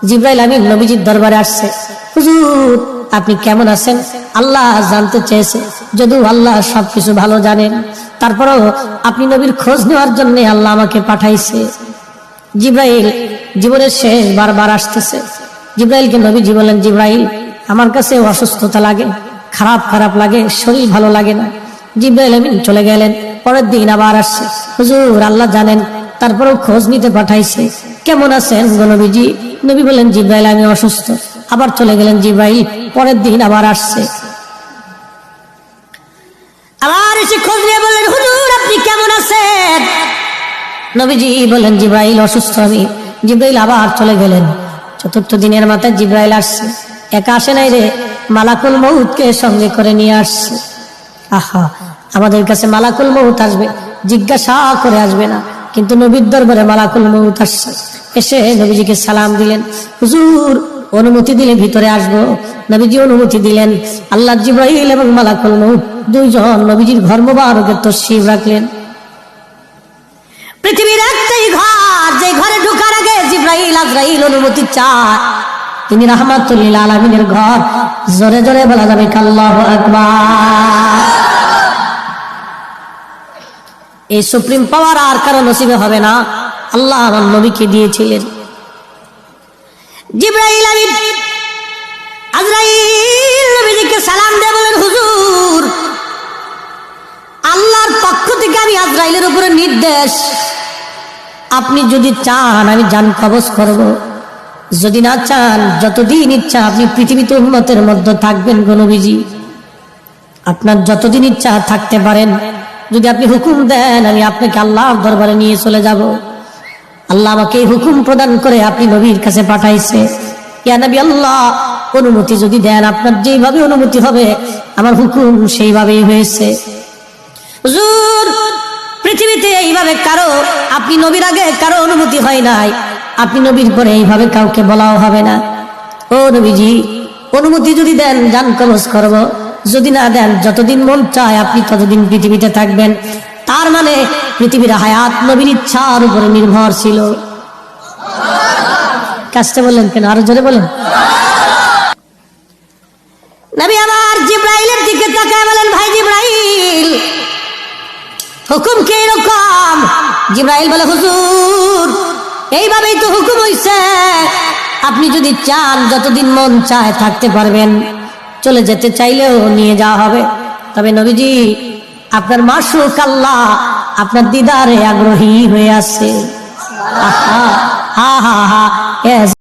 জিবরাইল আমিন নবীজির দরবারে আসছে। হুজুর আপনি কেমন আছেন আল্লাহ জানতে চেয়েছে। যদিও আল্লাহ সবকিছু ভালো জানেন, তারপরেও আপনি নবীর খোঁজ নেওয়ার জন্য আল্লাহ আমাকে পাঠাইছে। জিবরাইল জীবনের শেষ বারবার আসতেছে। জিবরাইলকে নবীজি বলেন, জিবরাইল আমার কাছে অসুস্থতা লাগে, খারাপ খারাপ লাগে, শরীর ভালো লাগে না। জিবরাইল আমিন চলে গেলেন। পরের দিন আবার আসছে। হুজুর আল্লাহ জানেন, তারপরেও খোঁজ নিতে পাঠাইছে, কেমন আছেন গো নবীজি? নবী বলেন, জিবরাইল আমি অসুস্থ। আবার চলে গেলেন জিবরাইল। পরের দিন আবার আসছে, আবার এসে খোঁজ নিয়ে বললেন, হুজুর আপনি কেমন আছেন? নবীজি বলেন, জিবরাইল অসুস্থ আমি। জিবরাইল আবার চলে গেলেন। চতুর্থ দিনের মাথায় জিবরাইল আসছে। একা আসে নাই রে, মালাকুল মউতকে সঙ্গে করে নিয়ে আসছে। আহা, আমাদের কাছে মালাকুল মউত আসবে, জিজ্ঞাসা করে আসবে না, কিন্তু নবীর দরবারে মালাকুল মউত আসছে। এসে নবীজিকে সালাম দিলেন, হুজুর অনুমতি দিলে ভিতরে আসবো। নবীজি অনুমতি দিলেন। আল্লাহ জিবরাইল এবং মালাকুল মউত দুইজন নবীজির ঘর মোবারকে তশরিফ রাখলেন। পৃথিবীর একটাই ঘর, যে ঘরে ঢোকার আগে জিবরাইল আজরাইল অনুমতি চায়, তিনি রাহমাতুল লিল আলামিনের ঘর। জোরে জোরে বলা যাবে আল্লাহু আকবার। এই সুপ্রিম পাওয়ার আর কারো নসিবে হবে না, আল্লাহ আমার নবীকে দিয়েছিলেন। জিবরাইল আমিন আজরাইল নবীজিকে সালাম দিয়ে বলেন, হুজুর আল্লাহর পক্ষ থেকে আমি আজরাইলের উপরে নির্দেশ, আপনি যদি চান আমি জান কবজ করব, যদি না চান যতদিন ইচ্ছা আপনি পৃথিবীতে উম্মতের মধ্যে থাকবেন গো নবীজি, আপনার যতদিন ইচ্ছা থাকতে পারেন। যদি আপনি হুকুম দেন আমি আপনাকে আল্লাহর দরবারে নিয়ে চলে যাব। আল্লাহ আমাকে হুকুম প্রদান করে আপনি নবীর কাছে পাঠাইছে। ইয়া নবী আল্লাহ অনুমতি যদি দেন, আপনার যেইভাবে অনুমতি হবে আমার হুকুম সেইভাবেই হয়েছে। হুজুর পৃথিবীতে এইভাবে কারো, আপনি নবীর আগে কারো অনুমতি হয় নাই, আপনি নবীর পরে এইভাবে কাউকে বলাও হবে না। ও নবীজি অনুমতি যদি দেন জান কবজ করব, যদি না দেন যতদিন মন চায় আপনি ততদিন পৃথিবীতে থাকবেন। তার মানে পৃথিবীর হায়াত নবীর ইচ্ছার উপরে নির্ভর ছিল। কাজটা বললেন কেন, আরো জোরে বলেন। নবী আমার জিবরাইলের দিকে তাকায় বলেন, ভাই জিবরাইল হুকুম কি এরকম? জিবরাইল বলে, হুজুর এইভাবেই তো হুকুম হইছে, আপনি যদি চান যতদিন মন চায় থাকতে পারবেন, চলে যেতে চাইলেও নিয়ে যাওয়া হবে। তবে নবীজি আপনার মাশউক আল্লাহ আপনার দিদারে আগ্রহী হয়ে আছে। আহা হা হা হা।